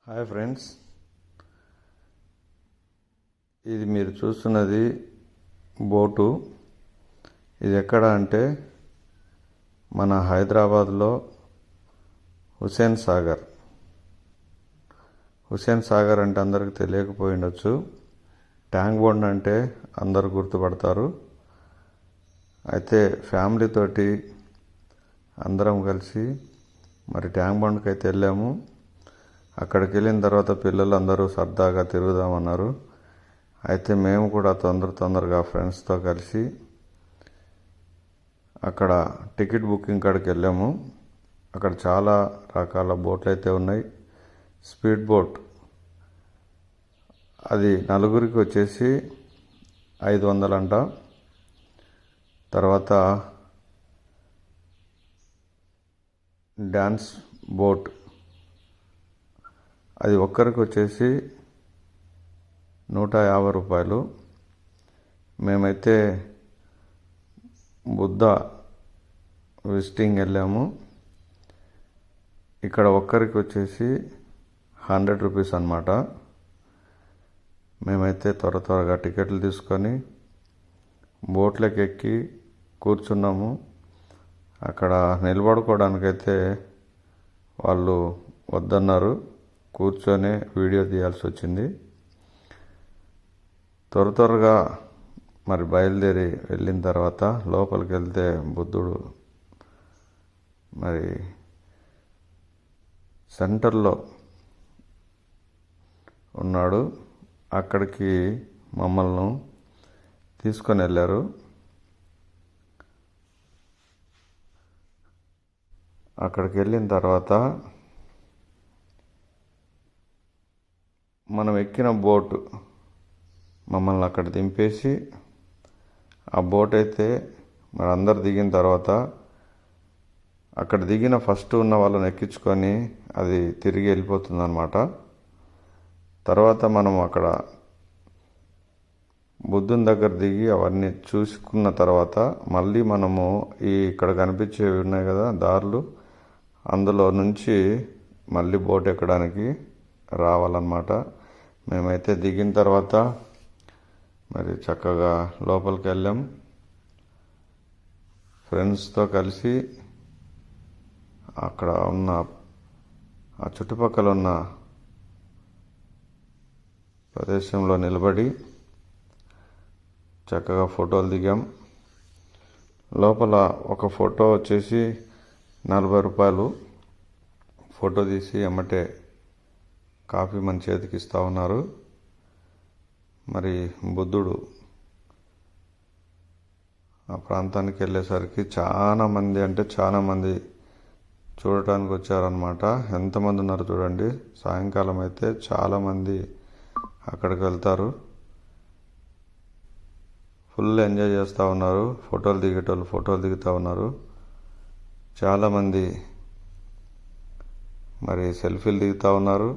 Hi friends, ఇది మీరు చూస్తున్నది బోటు. ఇది ఎక్కడ అంటే మన హైదరాబాద్లో హుస్సేన్ సాగర్ అంటే అందరికి తెలియకపోయి ఉండొచ్చు. ట్యాంక్ బండ్ అంటే అందరు గుర్తుపడతారు. అయితే ఫ్యామిలీ తోటి అందరం కలిసి మరి ట్యాంక్ బండ్కి అయితే వెళ్ళాము. అక్కడికి వెళ్ళిన తర్వాత పిల్లలు అందరూ సరదాగా తిరుగుదామన్నారు. అయితే మేము కూడా తొందరగా ఫ్రెండ్స్తో కలిసి అక్కడ టికెట్ బుకింగ్ కాడికి వెళ్ళాము. అక్కడ చాలా రకాల బోట్లు అయితే ఉన్నాయి. స్పీడ్ బోట్ అది నలుగురికి వచ్చేసి 500 అంట. తర్వాత డ్యాన్స్ బోట్ అది ఒక్కరికి వచ్చేసి 150 రూపాయలు. మేమైతే బుద్ధ విజిటింగ్ వెళ్ళాము. ఇక్కడ ఒక్కరికి వచ్చేసి 100 రూపీస్ అన్నమాట. మేమైతే త్వరగా టికెట్లు తీసుకొని బోట్లోకి ఎక్కి కూర్చున్నాము. అక్కడ నిలబడుకోవడానికైతే వాళ్ళు వద్దన్నారు. కూర్చొని వీడియో తీయాల్సి వచ్చింది. త్వరగా మరి బయలుదేరి వెళ్ళిన తర్వాత లోపలికి వెళ్తే బుద్ధుడు మరి సెంటర్లో ఉన్నాడు. అక్కడికి మమ్మల్ని తీసుకొని వెళ్ళారు. అక్కడికి వెళ్ళిన తర్వాత మనం ఎక్కిన బోటు మమ్మల్ని అక్కడ దింపేసి, ఆ బోట్ అయితే మరి అందరు దిగిన తర్వాత అక్కడ దిగిన ఫస్ట్ ఉన్న వాళ్ళని ఎక్కించుకొని అది తిరిగి వెళ్ళిపోతుంది అన్నమాట. తర్వాత మనం అక్కడ బుద్ధుని దగ్గర దిగి అవన్నీ చూసుకున్న తర్వాత మళ్ళీ మనము ఇక్కడ కనిపించేవి ఉన్నాయి కదా దారులు, అందులో నుంచి మళ్ళీ బోట్ ఎక్కడానికి రావాలన్నమాట. మేమైతే దిగిన తర్వాత మరి చక్కగా లోపలికి వెళ్ళాం. ఫ్రెండ్స్తో కలిసి అక్కడ ఉన్న ఆ చుట్టుపక్కల ఉన్న ప్రదేశంలో నిలబడి చక్కగా ఫోటోలు దిగాం. లోపల ఒక ఫోటో వచ్చేసి 40 రూపాయలు. ఫోటో తీసి ఎమ్మటే కాఫీ మన చేతికి ఇస్తూ ఉన్నారు. మరి బుద్ధుడు ఆ ప్రాంతానికి వెళ్ళేసరికి చాలా మంది చూడటానికి వచ్చారనమాట. ఎంతమంది ఉన్నారు చూడండి. సాయంకాలం అయితే చాలామంది అక్కడికి వెళ్తారు. ఫుల్ ఎంజాయ్ చేస్తూ ఉన్నారు. ఫోటోలు దిగేటోళ్ళు ఫోటోలు దిగుతూ ఉన్నారు. చాలామంది మరి సెల్ఫీలు దిగుతూ ఉన్నారు.